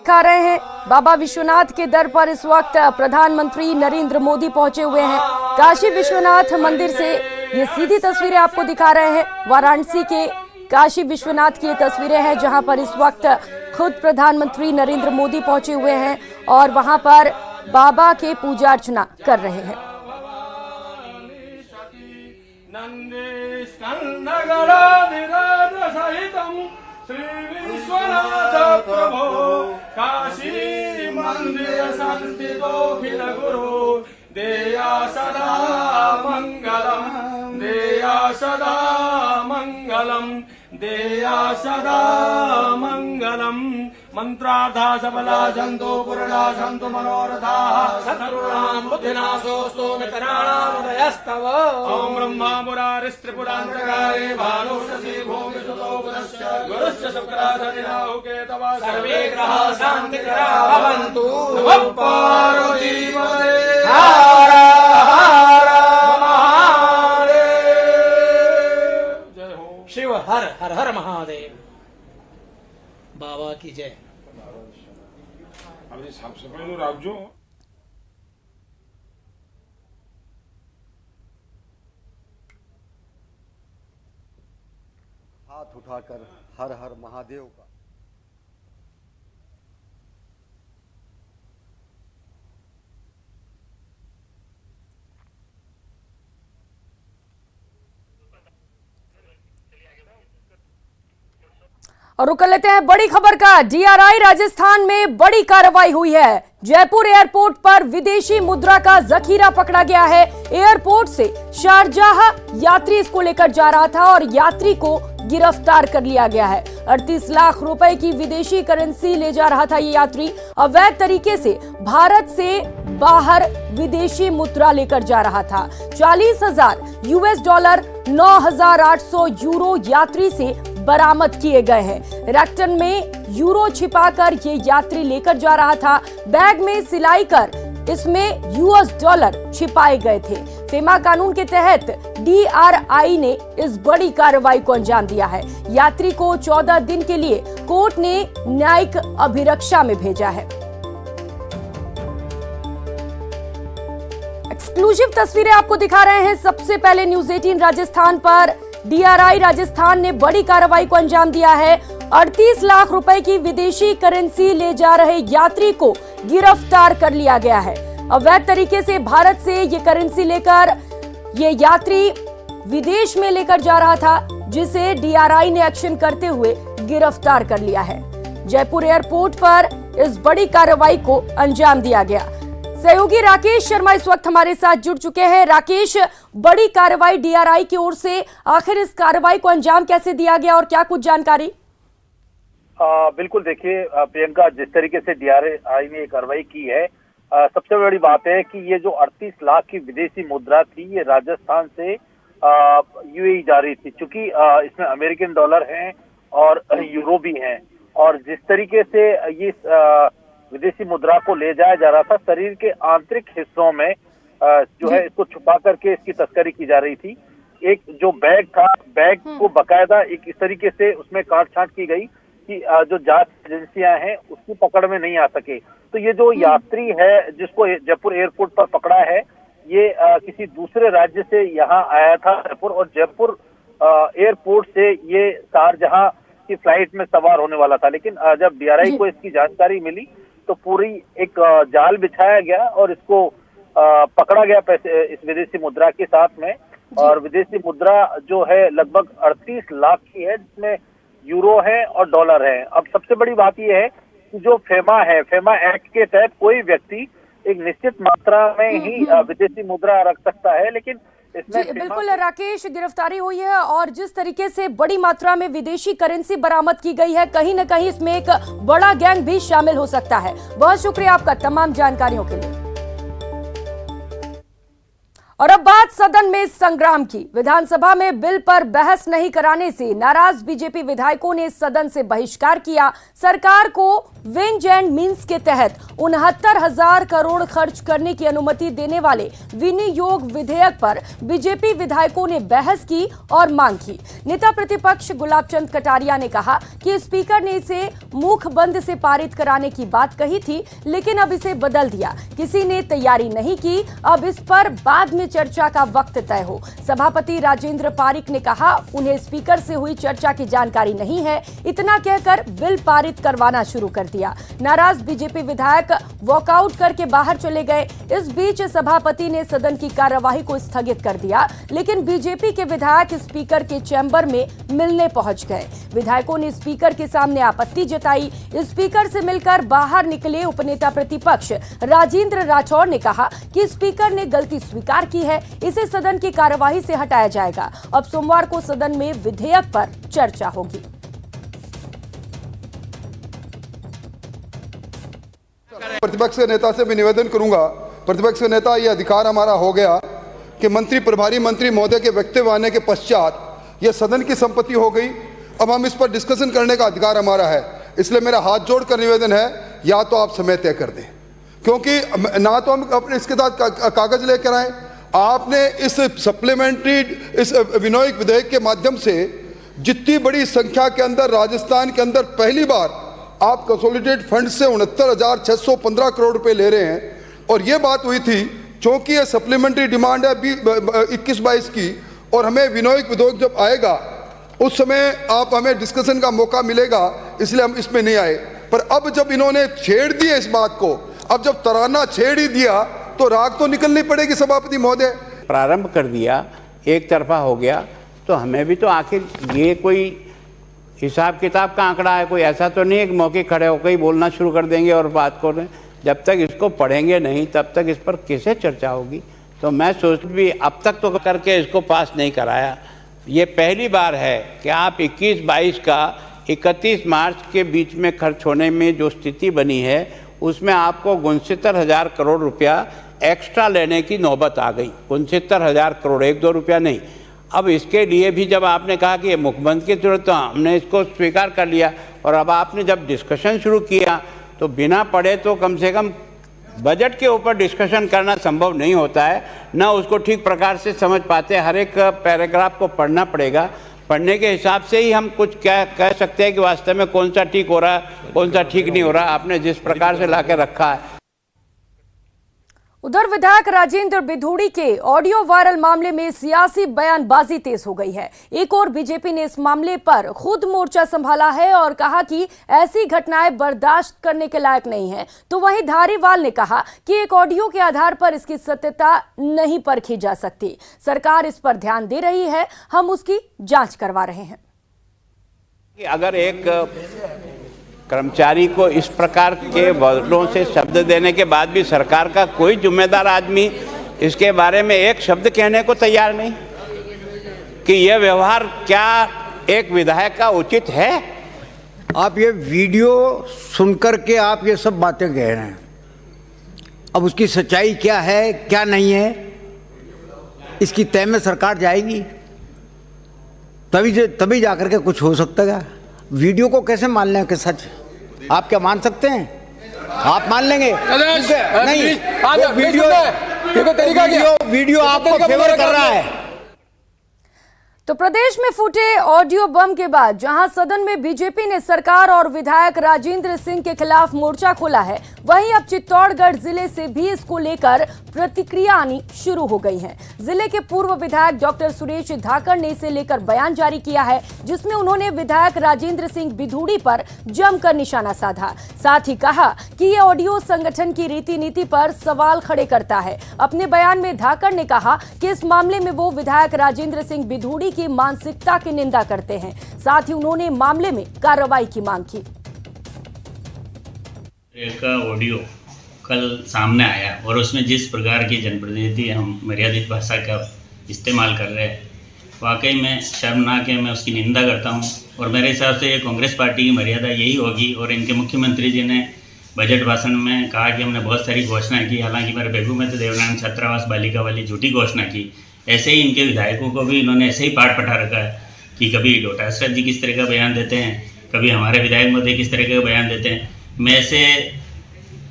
दिखा रहे हैं, बाबा विश्वनाथ के दर पर इस वक्त प्रधानमंत्री नरेंद्र मोदी पहुंचे हुए हैं। काशी विश्वनाथ मंदिर से ये सीधी तस्वीरें आपको दिखा रहे हैं। वाराणसी के काशी विश्वनाथ की ये तस्वीरें हैं जहां पर इस वक्त खुद प्रधानमंत्री नरेंद्र मोदी पहुंचे हुए हैं और वहां पर बाबा के पूजा अर्चना कर रहे हैं। श्री विश्वनाथ प्रभो काशी मंदिर संस्थितो खिल गुरु देया सदा मंगलम देया सदा मंगलम देया सदा मंगलम। मंत्रार्था सबला सन्तो पूर्णा सन्तु मनोरथाः सतरुणां बुद्धिनाशोऽस्तु मित्राणां उदयस्तव। ॐ ब्रह्मा मुरारिस्त्रिपुरान्तकारे भानुषसि भूमिसुतो बुधश्च गुरुश्च शुक्राशनिराहु केतवः सर्वे ग्रहाः शान्तिकरा भवन्तु। नमः पार्वतीपतये हर हर महादेव। जय हो शिव हर हर हर महादेव। बाबा की जय। अभी साफ सफाई राखजो। हाथ उठाकर हर हर महादेव का और रुक लेते हैं बड़ी खबर का। डीआरआई राजस्थान में बड़ी कार्रवाई हुई है। जयपुर एयरपोर्ट पर विदेशी मुद्रा का जखीरा पकड़ा गया है। एयरपोर्ट से शारजाह यात्री इसको लेकर जा रहा था और यात्री को गिरफ्तार कर लिया गया है। 38 लाख रुपए की विदेशी करेंसी ले जा रहा था ये यात्री। अवैध तरीके से भारत से बाहर विदेशी मुद्रा लेकर जा रहा था। 40,000 यूएस डॉलर 9,800 यूरो यात्री से बरामद किए गए हैं। रैक्टन में यूरो छिपाकर ये यात्री लेकर जा रहा था। बैग में सिलाई कर इसमें यूएस डॉलर छिपाए गए थे। फेमा कानून के तहत डीआरआई ने इस बड़ी कार्रवाई को अंजाम दिया है। यात्री को 14 दिन के लिए कोर्ट ने न्यायिक अभिरक्षा में भेजा है। एक्सक्लूसिव तस्वीरें आपको दिखा रहे हैं। सबसे पहले न्यूज 18 राजस्थान पर डीआरआई राजस्थान ने बड़ी कार्रवाई को अंजाम दिया है। 38 लाख रुपए की विदेशी करेंसी ले जा रहे यात्री को गिरफ्तार कर लिया गया है। अवैध तरीके से भारत से ये करेंसी लेकर ये यात्री विदेश में लेकर जा रहा था, जिसे डीआरआई ने एक्शन करते हुए गिरफ्तार कर लिया है। जयपुर एयरपोर्ट पर इस बड़ी कार्रवाई को अंजाम दिया गया। सहयोगी राकेश शर्मा इस वक्त हमारे साथ जुड़ चुके हैं। राकेश, बड़ी कार्रवाई डीआरआई की ओर से, आखिर इस कार्रवाई को अंजाम कैसे दिया गया और क्या कुछ जानकारी? बिल्कुल, देखिए प्रियंका, जिस तरीके से डीआरआई ने कार्रवाई की है, सबसे बड़ी बात है कि ये जो 38 लाख की विदेशी मुद्रा थी, ये राजस्थान से यूएई जा रही थी, क्योंकि इसमें अमेरिकन डॉलर हैं और यूरो भी हैं। और जिस तरीके से ये विदेशी मुद्रा को ले जाया जा रहा था, शरीर के आंतरिक हिस्सों में जो है इसको छुपा करके इसकी तस्करी की जा रही थी। एक जो बैग था, बैग को बकायदा एक इस तरीके से उसमें काट छांट की गई कि जो जांच एजेंसियां हैं उसकी पकड़ में नहीं आ सके। तो ये जो यात्री है जिसको जयपुर एयरपोर्ट पर पकड़ा है, ये किसी दूसरे राज्य से यहाँ आया था जयपुर, और जयपुर एयरपोर्ट से ये शारजाह की फ्लाइट में सवार होने वाला था। लेकिन जब डीआरआई को इसकी जानकारी मिली तो पूरी एक जाल बिछाया गया और इसको पकड़ा गया पैसे इस विदेशी मुद्रा के साथ में। और विदेशी मुद्रा जो है लगभग 38 लाख की है, जिसमें यूरो है और डॉलर है। अब सबसे बड़ी बात यह है कि जो फेमा एक्ट के तहत कोई व्यक्ति एक निश्चित मात्रा में ही विदेशी मुद्रा रख सकता है, लेकिन इसमें बिल्कुल राकेश, गिरफ्तारी हुई है और जिस तरीके से बड़ी मात्रा में विदेशी करेंसी बरामद की गई है, कहीं न कहीं इसमें एक बड़ा गैंग भी शामिल हो सकता है। बहुत शुक्रिया आपका तमाम जानकारियों के लिए। और अब बात सदन में संग्राम की। विधानसभा में बिल पर बहस नहीं कराने से नाराज बीजेपी विधायकों ने सदन से बहिष्कार किया। सरकार को वेंज एंड मीन्स के तहत 69,000 करोड़ खर्च करने की अनुमति देने वाले विनियोग विधेयक पर बीजेपी विधायकों ने बहस की और मांग की। नेता प्रतिपक्ष गुलाब चंद कटारिया ने कहा कि स्पीकर ने इसे मुख बंद से पारित कराने की बात कही थी, लेकिन अब इसे बदल दिया। किसी ने तैयारी नहीं की, अब इस पर बाद में चर्चा का वक्त तय हो। सभापति राजेंद्र पारिक ने कहा उन्हें स्पीकर से हुई चर्चा की जानकारी नहीं है। इतना कहकर बिल पारित करवाना शुरू कर दिया। नाराज बीजेपी विधायक वॉकआउट करके बाहर चले गए। इस बीच सभापति ने सदन की कार्यवाही को स्थगित कर दिया, लेकिन बीजेपी के विधायक स्पीकर के चैम्बर में मिलने पहुंच गए। विधायकों ने स्पीकर के सामने आपत्ति जताई। स्पीकर से मिलकर बाहर निकले उपनेता प्रतिपक्ष राजेंद्र राठौड़ ने कहा कि स्पीकर ने गलती स्वीकार की है, इसे सदन की कार्यवाही से हटाया जाएगा। अब सोमवार को सदन में विधेयक पर चर्चा होगी। प्रतिपक्ष नेता से भी निवेदन करूंगा, प्रतिपक्ष नेता, ये अधिकार हमारा हो गया कि मंत्री प्रभारी मंत्री महोदय के वक्तव्य आने के पश्चात यह सदन की संपत्ति हो गई। अब हम इस पर डिस्कशन करने का अधिकार हमारा है। इसलिए मेरा हाथ जोड़कर निवेदन है, या तो आप समय तय कर दें, क्योंकि ना तो हम अपने इसके साथ कागज लेकर आए। आपने इस सप्लीमेंट्री इस विनियोग विधेयक के माध्यम से जितनी बड़ी संख्या के अंदर राजस्थान के अंदर पहली बार आप कंसोलिडेटेड फंड से 69,615 करोड़ रुपए ले रहे हैं। और ये बात हुई थी क्योंकि ये सप्लीमेंट्री डिमांड है 21-22 की, और हमें विनियोग विधेयक जब आएगा उस समय आप हमें डिस्कशन का मौका मिलेगा, इसलिए हम इसमें नहीं आए। पर अब जब इन्होंने छेड़ दिया इस बात को, अब जब तराना छेड़ ही दिया तो राग तो निकलनी पड़ेगी। सभापति महोदय, प्रारंभ कर दिया, एक तरफा हो गया, तो हमें भी तो आखिर ये कोई हिसाब किताब का आंकड़ा है, कोई ऐसा तो नहीं है कि मौके खड़े होकर ही बोलना शुरू कर देंगे और बात करें। जब तक इसको पढ़ेंगे नहीं तब तक इस पर कैसे चर्चा होगी। तो मैं सोच भी अब तक तो करके इसको पास नहीं कराया। ये पहली बार है कि आप 21-22 का 31 मार्च के बीच में खर्च होने में जो स्थिति बनी है उसमें आपको 69,000 करोड़ रुपया एक्स्ट्रा लेने की नौबत आ गई। 69,000 करोड़, 1-2 रुपया नहीं। अब इसके लिए भी जब आपने कहा कि ये मुखबंद की जरूरत, तो हमने इसको स्वीकार कर लिया। और अब आपने जब डिस्कशन शुरू किया तो बिना पढ़े तो कम से कम बजट के ऊपर डिस्कशन करना संभव नहीं होता है, ना उसको ठीक प्रकार से समझ पाते। हर एक पैराग्राफ को पढ़ना पड़ेगा। पढ़ने के हिसाब से ही हम कुछ क्या कह सकते हैं कि वास्तव में कौन सा ठीक हो रहा है, कौन सा ठीक नहीं हो रहा। आपने जिस प्रकार से ला के रखा है। उधर विधायक राजेंद्र बिधूड़ी के ऑडियो वायरल मामले में सियासी बयानबाजी तेज हो गई है। एक और बीजेपी ने इस मामले पर खुद मोर्चा संभाला है और कहा कि ऐसी घटनाएं बर्दाश्त करने के लायक नहीं है। तो वहीं धारीवाल ने कहा कि एक ऑडियो के आधार पर इसकी सत्यता नहीं परखी जा सकती। सरकार इस पर ध्यान दे रही है, हम उसकी जांच करवा रहे हैं। अगर एक कर्मचारी को इस प्रकार के वर्डों से शब्द देने के बाद भी सरकार का कोई जिम्मेदार आदमी इसके बारे में एक शब्द कहने को तैयार नहीं कि यह व्यवहार क्या एक विधायक का उचित है। आप ये वीडियो सुनकर के आप ये सब बातें कह रहे हैं, अब उसकी सच्चाई क्या है क्या नहीं है इसकी तय में सरकार जाएगी, तभी जाकर के कुछ हो सकता है। वीडियो को कैसे मान लें कि सच? आप क्या मान सकते हैं? आप मान लेंगे? नहीं, वीडियो आपको फेवर कर रहा है। तो प्रदेश में फूटे ऑडियो बम के बाद जहां सदन में बीजेपी ने सरकार और विधायक राजेंद्र सिंह के खिलाफ मोर्चा खोला है, वहीं अब चित्तौड़गढ़ जिले से भी इसको लेकर प्रतिक्रिया आनी शुरू हो गई है। जिले के पूर्व विधायक डॉक्टर सुरेश धाकड़ ने इसे लेकर बयान जारी किया है, जिसमें उन्होंने विधायक राजेंद्र सिंह बिधूड़ी पर जमकर निशाना साधा। साथ ही कहा कि ये ऑडियो संगठन की रीति नीति पर सवाल खड़े करता है। अपने बयान में धाकड़ ने कहा कि इस मामले में वो विधायक राजेंद्र सिंह बिधूड़ी की मानसिकता की निंदा करते हैं। साथ ही उन्होंने मामले में कार्रवाई की मांग की। एक ऑडियो कल सामने आया और उसमें जिस प्रकार की जनप्रतिनिधि हम मर्यादित भाषा का इस्तेमाल कर रहे हैं, वाकई में शर्मनाक है। मैं उसकी निंदा करता हूं और मेरे हिसाब से ये कांग्रेस पार्टी की मर्यादा यही होगी और इनके मुख्यमंत्री जी ने बजट भाषण में कहा कि हमने बहुत सारी घोषणा की, हालांकि मेरे बेगू में तो देवनारायण छात्रावास बालिका वाली झूठी घोषणा की। ऐसे ही इनके विधायकों को भी इन्होंने ऐसे ही पाठ पढ़ा रखा है कि कभी डोटासरा जी किस तरह का बयान देते हैं, कभी हमारे विधायक महोदय किस तरह का बयान देते हैं। मैं ऐसे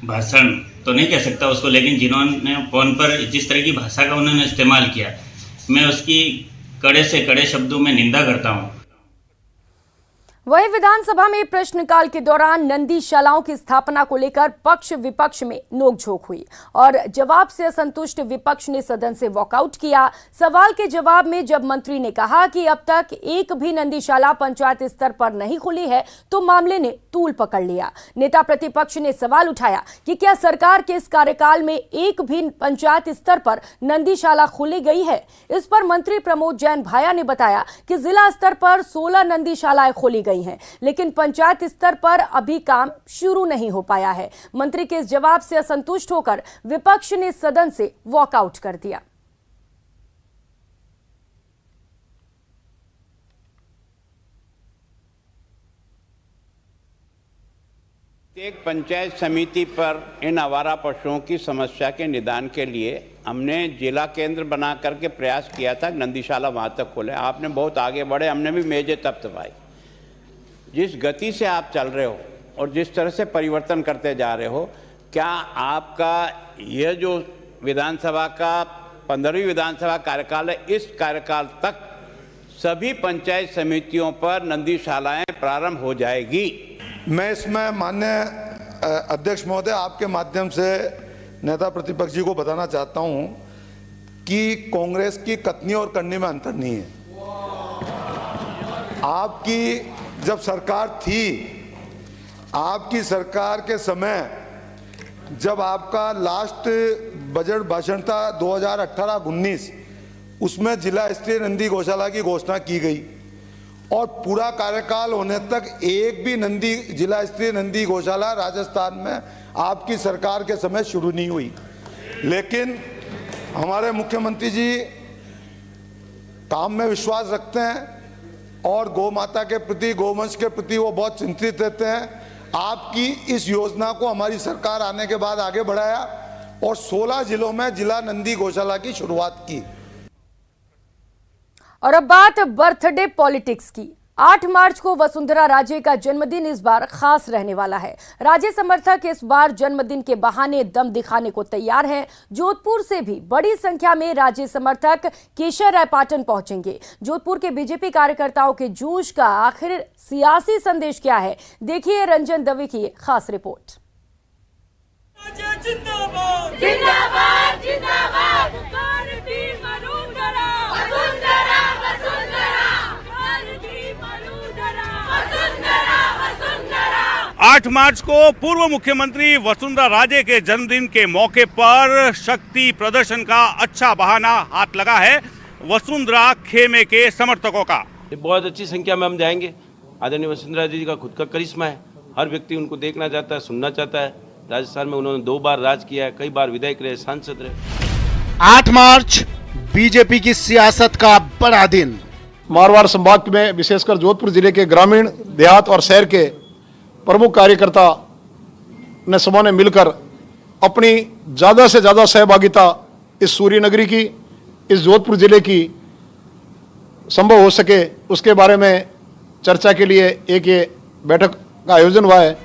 भाषण तो नहीं कह सकता उसको, लेकिन जिन्होंने फ़ोन पर जिस तरह की भाषा का उन्होंने इस्तेमाल किया, मैं उसकी कड़े से कड़े शब्दों में निंदा करता हूँ। वहीं विधानसभा में प्रश्नकाल के दौरान नंदीशालाओं की स्थापना को लेकर पक्ष विपक्ष में नोकझोंक हुई और जवाब से असंतुष्ट विपक्ष ने सदन से वॉकआउट किया। सवाल के जवाब में जब मंत्री ने कहा कि अब तक एक भी नंदीशाला पंचायत स्तर पर नहीं खुली है, तो मामले ने तूल पकड़ लिया। नेता प्रतिपक्ष ने सवाल उठाया कि क्या सरकार के इस कार्यकाल में एक भी पंचायत स्तर पर नंदीशाला खोली गई है। इस पर मंत्री प्रमोद जैन भाया ने बताया कि जिला स्तर पर 16 नंदीशालाएं खोली गई हैं, लेकिन पंचायत स्तर पर अभी काम शुरू नहीं हो पाया है। मंत्री के इस जवाब से असंतुष्ट होकर विपक्ष ने सदन से वॉकआउट कर दिया। एक पंचायत समिति पर इन आवारा पशुओं की समस्या के निदान के लिए हमने जिला केंद्र बना करके प्रयास किया था, नंदीशाला वहाँ तक खोले। आपने बहुत आगे बढ़े, हमने भी मेजे तपतपाई। जिस गति से आप चल रहे हो और जिस तरह से परिवर्तन करते जा रहे हो, क्या आपका यह जो विधानसभा का 15वीं विधानसभा कार्यकाल है, इस कार्यकाल तक सभी पंचायत समितियों पर नंदीशालाएं प्रारंभ हो जाएगी? मैं इसमें माननीय अध्यक्ष महोदय आपके माध्यम से नेता प्रतिपक्ष जी को बताना चाहता हूं कि कांग्रेस की कथनी और करनी में अंतर नहीं है। आपकी जब सरकार थी, आपकी सरकार के समय जब आपका लास्ट बजट भाषण था 2018-19, उसमें जिला स्तरीय नंदी गौशाला की घोषणा की गई और पूरा कार्यकाल होने तक एक भी जिला स्तरीय नंदी गौशाला राजस्थान में आपकी सरकार के समय शुरू नहीं हुई। लेकिन हमारे मुख्यमंत्री जी काम में विश्वास रखते हैं और गौ माता के प्रति, गौवंश के प्रति वो बहुत चिंतित रहते हैं। आपकी इस योजना को हमारी सरकार आने के बाद आगे बढ़ाया और 16 जिलों में जिला नंदी गौशाला की शुरुआत की। और अब बात बर्थडे पॉलिटिक्स की। 8 मार्च को वसुंधरा राजे का जन्मदिन इस बार खास रहने वाला है। राजे समर्थक इस बार जन्मदिन के बहाने दम दिखाने को तैयार हैं। जोधपुर से भी बड़ी संख्या में राजे समर्थक केशर राय पाटन पहुंचेंगे। जोधपुर के बीजेपी कार्यकर्ताओं के जोश का आखिर सियासी संदेश क्या है, देखिए रंजन दवे की खास रिपोर्ट। जिंदाबाद जिंदाबाद जिंदाबाद 8 मार्च को पूर्व मुख्यमंत्री वसुंधरा राजे के जन्मदिन के मौके पर शक्ति प्रदर्शन का अच्छा बहाना हाथ लगा है वसुंधरा खेमे के समर्थकों का। बहुत अच्छी संख्या में हम जाएंगे। आदरणीय वसुंधरा जी का खुद का करिश्मा है, हर व्यक्ति उनको देखना चाहता है, सुनना चाहता है। राजस्थान में उन्होंने 2 बार राज किया है, कई बार विधायक रहे, सांसद रहे। 8 मार्च बीजेपी की सियासत का बड़ा दिन। मारवाड़ संभाग में विशेषकर जोधपुर जिले के ग्रामीण, देहात और शहर के प्रमुख कार्यकर्ता ने समूह ने मिलकर अपनी ज़्यादा से ज़्यादा सहभागिता इस सूर्य नगरी की, इस जोधपुर जिले की संभव हो सके, उसके बारे में चर्चा के लिए एक ये बैठक का आयोजन हुआ है।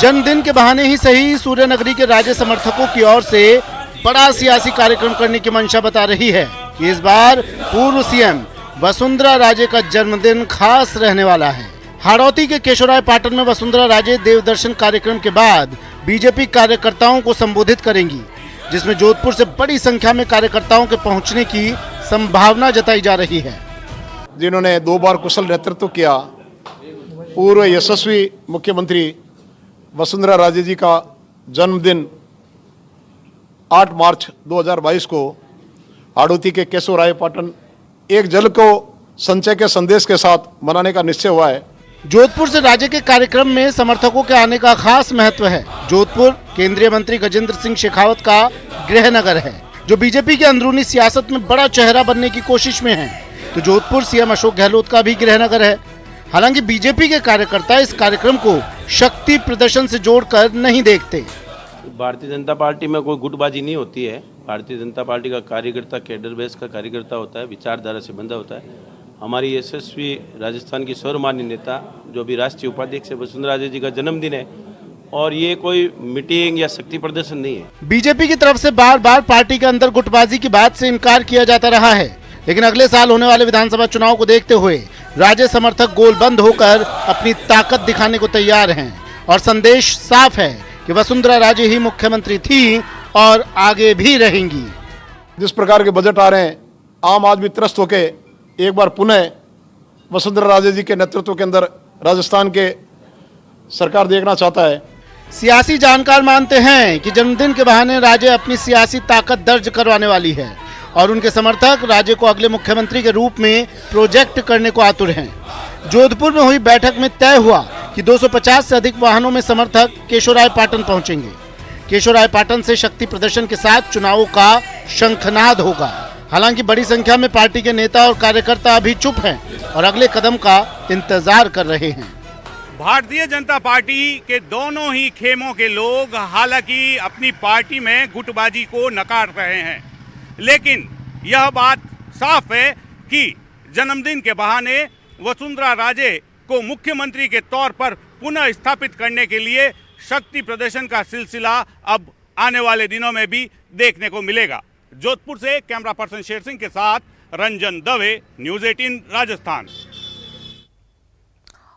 जन्मदिन के बहाने ही सही, सूर्य नगरी के राज्य समर्थकों की ओर से बड़ा सियासी कार्यक्रम करने की मंशा बता रही है कि इस बार पूर्व सीएम वसुंधरा राजे का जन्मदिन खास रहने वाला है। हाड़ौती के केशवराय पाटन में वसुंधरा राजे देवदर्शन कार्यक्रम के बाद बीजेपी कार्यकर्ताओं को संबोधित करेंगी, जिसमें जोधपुर से बड़ी संख्या में कार्यकर्ताओं के पहुंचने की संभावना जताई जा रही है। जिन्होंने 2 बार कुशल नेतृत्व किया, पूर्व यशस्वी मुख्यमंत्री वसुंधरा राजे जी का जन्मदिन 8 मार्च 2022 को हाड़ौती के केशवराय पाटन एक जल को संचय के संदेश के साथ मनाने का निश्चय हुआ है। जोधपुर से राज्य के कार्यक्रम में समर्थकों के आने का खास महत्व है। जोधपुर केंद्रीय मंत्री गजेंद्र सिंह शेखावत का गृह नगर है, जो बीजेपी के अंदरूनी सियासत में बड़ा चेहरा बनने की कोशिश में है। तो जोधपुर सीएम अशोक गहलोत का भी गृह नगर है। हालांकि बीजेपी के कार्यकर्ता इस कार्यक्रम को शक्ति प्रदर्शन से जोड़कर नहीं देखते। भारतीय जनता पार्टी में कोई गुटबाजी नहीं होती है। भारतीय जनता पार्टी का कार्यकर्ता कैडर बेस का कार्यकर्ता होता है, विचारधारा से बंधा होता है। हमारी यशस्वी राजस्थान की सर्वमान्य नेता जो भी राष्ट्रीय उपाध्यक्ष है वसुंधरा राजे जी का जन्मदिन है और ये कोई मीटिंग या शक्ति प्रदर्शन नहीं है। बीजेपी की तरफ से बार बार पार्टी के अंदर गुटबाजी की बात से इनकार किया जाता रहा है, लेकिन अगले साल होने वाले विधानसभा चुनाव को देखते हुए राजे समर्थक गोलबंद होकर अपनी ताकत दिखाने को तैयार हैं और संदेश साफ है कि वसुंधरा राजे ही मुख्यमंत्री थी और आगे भी रहेंगी। जिस प्रकार के बजट आ रहे हैं, आम आदमी त्रस्त होके एक बार पुनः वसुंधरा राजे जी के नेतृत्व के अंदर राजस्थान के सरकार देखना चाहता है। सियासी जानकार मानते हैं कि जन्मदिन के बहाने राजे अपनी सियासी ताकत दर्ज करवाने वाली है और उनके समर्थक राजे को अगले मुख्यमंत्री के रूप में प्रोजेक्ट करने को आतुर हैं। जोधपुर में हुई बैठक में तय हुआ कि 250 से अधिक वाहनों में समर्थक केशोरायपाटन पहुंचेंगे। केशोरायपाटन से शक्ति प्रदर्शन के साथ चुनावों का शंखनाद होगा। हालांकि बड़ी संख्या में पार्टी के नेता और कार्यकर्ता अभी चुप हैं और अगले कदम का इंतजार कर रहे हैं। भारतीय जनता पार्टी के दोनों ही खेमों के लोग हालांकि अपनी पार्टी में गुटबाजी को नकार रहे हैं, लेकिन यह बात साफ है कि जन्मदिन के बहाने वसुंधरा राजे को मुख्यमंत्री के तौर पर पुनः स्थापित करने के लिए शक्ति प्रदर्शन का सिलसिला अब आने वाले दिनों में भी देखने को मिलेगा। जोधपुर से कैमरा पर्सन शेर सिंह के साथ रंजन दवे, न्यूज़ 18 राजस्थान।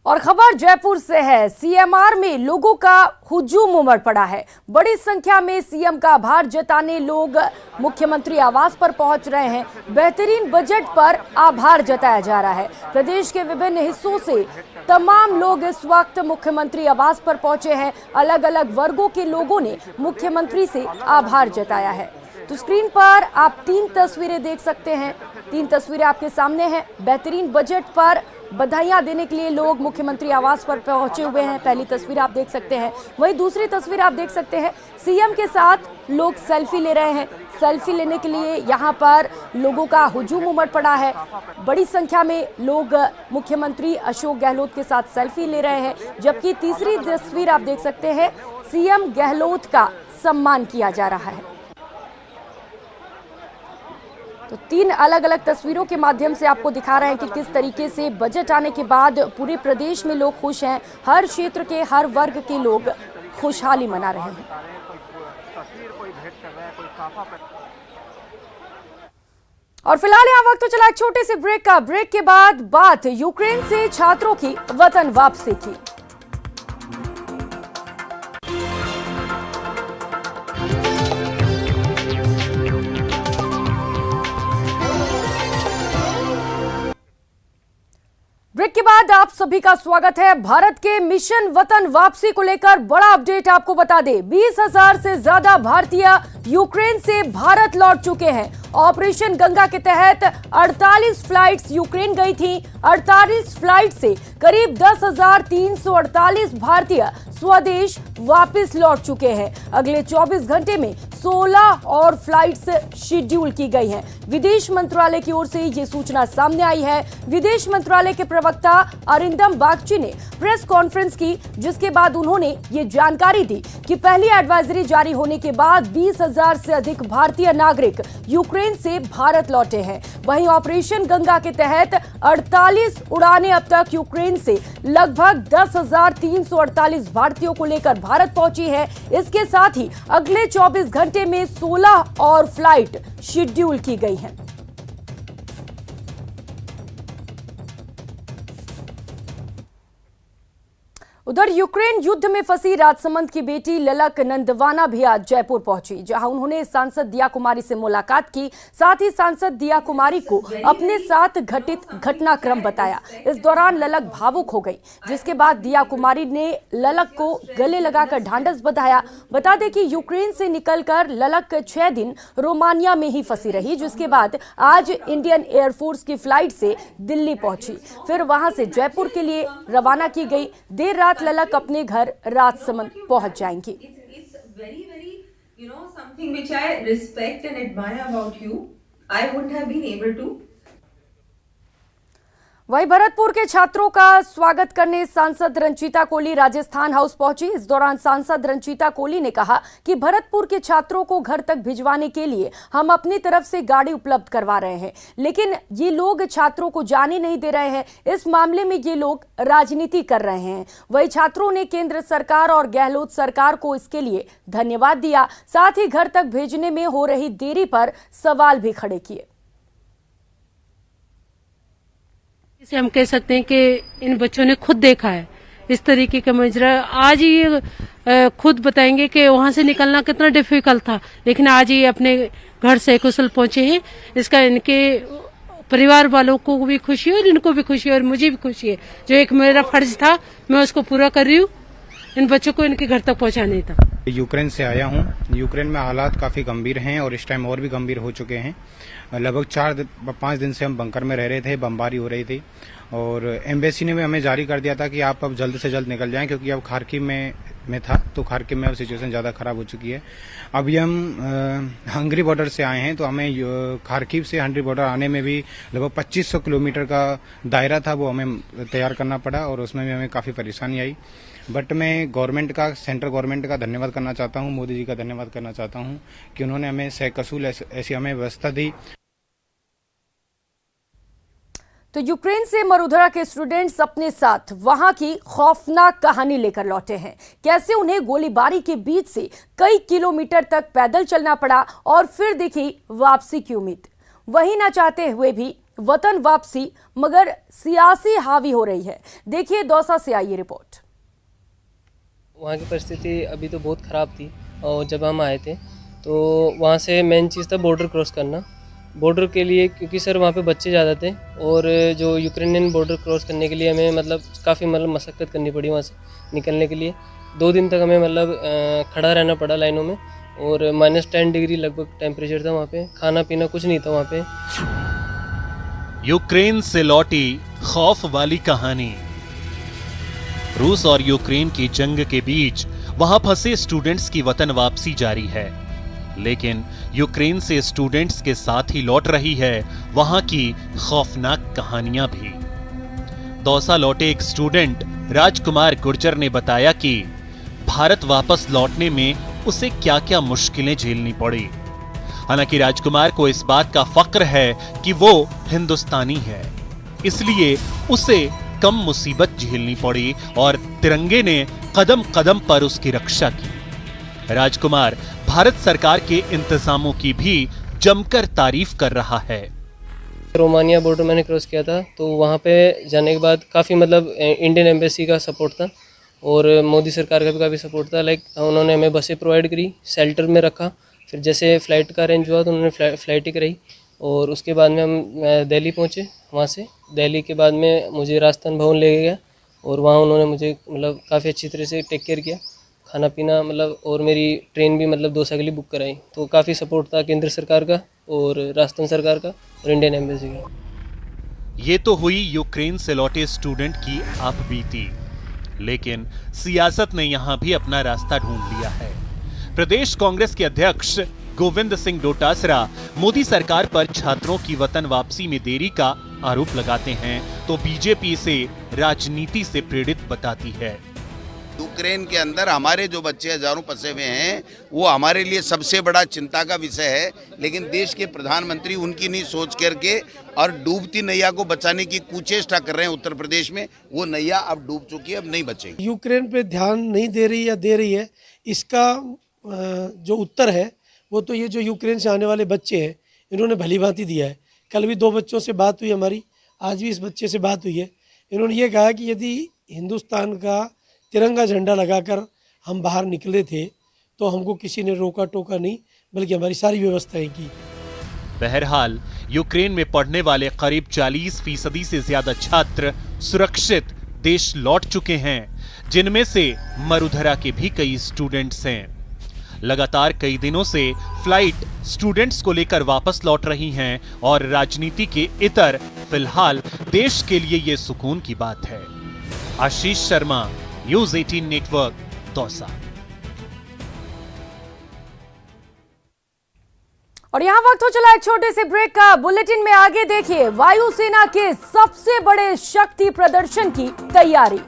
और खबर जयपुर से है। सीएमआर में लोगों का हुजूम उमड़ पड़ा है। बड़ी संख्या में सीएम का आभार जताने लोग मुख्यमंत्री आवास पर पहुंच रहे हैं। बेहतरीन बजट पर आभार जताया जा रहा है। प्रदेश के विभिन्न हिस्सों से तमाम लोग इस वक्त मुख्यमंत्री आवास पर पहुंचे हैं। अलग अलग वर्गों के लोगों ने मुख्यमंत्री से आभार जताया है। तो स्क्रीन पर आप 3 तस्वीरें देख सकते हैं। 3 तस्वीरें आपके सामने हैं। बेहतरीन बजट पर बधाइयां देने के लिए लोग मुख्यमंत्री आवास पर पहुंचे हुए हैं। पहली तस्वीर आप देख सकते हैं। वहीं दूसरी तस्वीर आप देख सकते हैं, सीएम के साथ लोग सेल्फी ले रहे हैं। सेल्फी लेने के लिए यहां पर लोगों का हुजूम उमड़ पड़ा है। बड़ी संख्या में लोग मुख्यमंत्री अशोक गहलोत के साथ सेल्फी ले रहे हैं। जबकि तीसरी तस्वीर आप देख सकते हैं, सीएम गहलोत का सम्मान किया जा रहा है। तो 3 अलग अलग तस्वीरों के माध्यम से आपको दिखा रहे हैं कि किस तरीके से बजट आने के बाद पूरे प्रदेश में लोग खुश हैं। हर क्षेत्र के हर वर्ग के लोग खुशहाली मना रहे हैं। और फिलहाल यहाँ वक्त तो चला एक छोटे से ब्रेक का। ब्रेक के बाद बात यूक्रेन से छात्रों की वतन वापसी की। ब्रेक के बाद आप सभी का स्वागत है। भारत के मिशन वतन वापसी को लेकर बड़ा अपडेट आपको बता दें। 20,000 से ज्यादा भारतीय यूक्रेन से भारत लौट चुके हैं। ऑपरेशन गंगा के तहत 48 फ्लाइट्स यूक्रेन गई थी। 48 फ्लाइट से करीब 10,348 भारतीय स्वदेश वापस लौट चुके हैं। अगले 24 घंटे में 16 और फ्लाइट्स शेड्यूल की गई हैं। विदेश मंत्रालय की ओर से ये सूचना सामने आई है। विदेश मंत्रालय के प्रवक्ता अरिंदम बागची ने प्रेस कॉन्फ्रेंस की, जिसके बाद उन्होंने ये जानकारी दी कि पहली एडवाइजरी जारी होने के बाद 20,000 से अधिक भारतीय नागरिक यूक्रेन से भारत लौटे हैं। वहीं ऑपरेशन गंगा के तहत 48 उड़ानें अब तक यूक्रेन से लगभग 10,348 भारतीयों को लेकर भारत पहुंची है। इसके साथ ही अगले 24 घंटे में 16 और फ्लाइट शेड्यूल की गई है। उधर यूक्रेन युद्ध में फंसी राजसमंद की बेटी ललक नंदवाना भी आज जयपुर पहुंची, जहां उन्होंने सांसद दिया कुमारी से मुलाकात की। साथ ही सांसद दिया कुमारी को अपने साथ घटित घटनाक्रम बताया। इस दौरान ललक भावुक हो गई, जिसके बाद दिया कुमारी ने ललक को गले लगाकर ढांढस बंधाया। बता दें कि यूक्रेन से निकलकर ललक 6 दिन रोमानिया में ही फंसी रही, जिसके बाद आज इंडियन एयरफोर्स की फ्लाइट से दिल्ली पहुंची, फिर वहां से जयपुर के लिए रवाना की गई। देर रात ललक अपने घर राजसमंद पहुंच जाएंगी। वहीं भरतपुर के छात्रों का स्वागत करने सांसद रंजीता कोली राजस्थान हाउस पहुंची। इस दौरान सांसद रंजीता कोली ने कहा कि भरतपुर के छात्रों को घर तक भिजवाने के लिए हम अपनी तरफ से गाड़ी उपलब्ध करवा रहे हैं, लेकिन ये लोग छात्रों को जाने नहीं दे रहे हैं। इस मामले में ये लोग राजनीति कर रहे हैं। वहीं छात्रों ने केंद्र सरकार और गहलोत सरकार को इसके लिए धन्यवाद दिया। साथ ही घर तक भेजने में हो रही देरी पर सवाल भी खड़े किए। इसे हम कह सकते हैं कि इन बच्चों ने खुद देखा है इस तरीके का मंजरा। आज ये खुद बताएंगे कि वहां से निकलना कितना डिफिकल्ट था, लेकिन आज ये अपने घर से कुशल पहुंचे हैं। इसका इनके परिवार वालों को भी खुशी है और इनको भी खुशी है और मुझे भी खुशी है। जो एक मेरा फर्ज था मैं उसको पूरा कर रही हूँ, इन बच्चों को इनके घर तक पहुंचाने था। यूक्रेन से आया हूं। यूक्रेन में हालात काफ़ी गंभीर हैं और इस टाइम और भी गंभीर हो चुके हैं। लगभग 4-5 दिन से हम बंकर में रह रहे थे, बमबारी हो रही थी और एम्बेसी ने भी हमें जारी कर दिया था कि आप अब जल्द से जल्द निकल जाएं, क्योंकि अब खार्किव में था तो खार्किव में अब सिचुएशन ज़्यादा ख़राब हो चुकी है। अभी हम हंगरी बॉर्डर से आए हैं तो हमें खार्किव से हंगरी बॉर्डर आने में भी लगभग 2500 किलोमीटर का दायरा था, वो हमें तैयार करना पड़ा और उसमें भी हमें काफ़ी परेशानी आई। बट मैं गवर्नमेंट का, सेंट्रल गवर्नमेंट का धन्यवाद करना चाहता हूं, मोदी जी का धन्यवाद करना चाहता हूं कि उन्होंने हमें सहकसूल ऐसी हमें व्यवस्था दी। तो यूक्रेन से मरुधरा के स्टूडेंट्स अपने साथ वहां की खौफनाक कहानी लेकर लौटे हैं। कैसे उन्हें गोलीबारी के बीच से कई किलोमीटर तक पैदल चलना पड़ा और फिर दिखी वापसी की उम्मीद। वही ना चाहते हुए भी वतन वापसी मगर सियासी हावी हो रही है। देखिए दौसा से आई ये रिपोर्ट। वहाँ की परिस्थिति अभी तो बहुत ख़राब थी और जब हम आए थे तो वहाँ से मेन चीज़ था बॉर्डर क्रॉस करना। बॉर्डर के लिए क्योंकि सर वहाँ पे बच्चे ज़्यादा थे और जो यूक्रेनियन बॉर्डर क्रॉस करने के लिए हमें मतलब काफ़ी मशक्क़त करनी पड़ी वहाँ से निकलने के लिए। 2 दिन तक हमें मतलब खड़ा रहना पड़ा लाइनों में और -10 डिग्री लगभग टेम्परेचर था वहाँ पे। खाना पीना कुछ नहीं था वहाँ पे। यूक्रेन से लौटी खौफ वाली कहानी। रूस और यूक्रेन की जंग के बीच वहां फंसे स्टूडेंट्स की वतन वापसी जारी है, लेकिन यूक्रेन से स्टूडेंट्स के साथ ही लौट रही है वहां की खौफनाक कहानियां भी। दौसा लौटे एक स्टूडेंट राजकुमार गुर्जर ने बताया कि भारत वापस लौटने में उसे क्या-क्या मुश्किलें झेलनी पड़ी। हालांकि राजकुमार को इस बात का फक्र है कि वो हिंदुस्तानी है, इसलिए उसे कम मुसीबत झेलनी पड़ी और तिरंगे ने कदम कदम पर उसकी रक्षा की। राजकुमार भारत सरकार के इंतजामों की भी जमकर तारीफ कर रहा है। रोमानिया बॉर्डर मैंने क्रॉस किया था तो वहाँ पे जाने के बाद काफ़ी मतलब इंडियन एम्बेसी का सपोर्ट था और मोदी सरकार का भी काफ़ी सपोर्ट था। लाइक उन्होंने हमें बसें प्रोवाइड करी, शेल्टर में रखा। फिर जैसे फ़्लाइट का अरेंज हुआ तो उन्होंने फ़्लाइट ही कराई और उसके बाद में हम दिल्ली पहुँचे। वहाँ से दिल्ली के बाद में मुझे राजस्थान भवन ले गया और वहाँ उन्होंने मुझे मतलब काफ़ी अच्छी तरह से टेक केयर किया, खाना पीना मतलब, और मेरी ट्रेन भी मतलब दौसा के लिए बुक कराई। तो काफ़ी सपोर्ट था केंद्र सरकार का और राजस्थान सरकार का और इंडियन एम्बेसी का। ये तो हुई यूक्रेन से लौटे स्टूडेंट की आपबीती, लेकिन सियासत ने यहां भी अपना रास्ता ढूंढ लिया है। प्रदेश कांग्रेस के अध्यक्ष गोविंद सिंह डोटासरा मोदी सरकार पर छात्रों की वतन वापसी में देरी का आरोप लगाते हैं तो बीजेपी इसे राजनीति से प्रेरित बताती है। यूक्रेन के अंदर हमारे जो बच्चे हजारों फंसे हुए हैं वो हमारे लिए सबसे बड़ा चिंता का विषय है, लेकिन देश के प्रधानमंत्री उनकी नहीं सोच करके और डूबती नैया को बचाने की कुचेष्टा कर रहे हैं। उत्तर प्रदेश में वो नैया अब डूब चुकी है, अब नहीं बचेगी। यूक्रेन पे ध्यान नहीं दे रही या दे रही है, इसका जो उत्तर है वो तो ये जो यूक्रेन से आने वाले बच्चे हैं इन्होंने भली भांति दिया है। कल भी 2 बच्चों से बात हुई हमारी, आज भी इस बच्चे से बात हुई है। इन्होंने ये कहा कि यदि हिंदुस्तान का तिरंगा झंडा लगाकर हम बाहर निकले थे तो हमको किसी ने रोका टोका नहीं, बल्कि हमारी सारी व्यवस्थाएं की। बहरहाल यूक्रेन में पढ़ने वाले करीब 40% से ज्यादा छात्र सुरक्षित देश लौट चुके हैं, जिनमें से मरुधरा के भी कई स्टूडेंट्स हैं। लगातार कई दिनों से फ्लाइट स्टूडेंट्स को लेकर वापस लौट रही हैं और राजनीति के इतर फिलहाल देश के लिए ये सुकून की बात है। Ashish Sharma, news 18 network, Dausa. और यहाँ वक्त हो चला एक छोटे से ब्रेक का। बुलेटिन में आगे देखिए वायुसेना के सबसे बड़े शक्ति प्रदर्शन की तैयारी।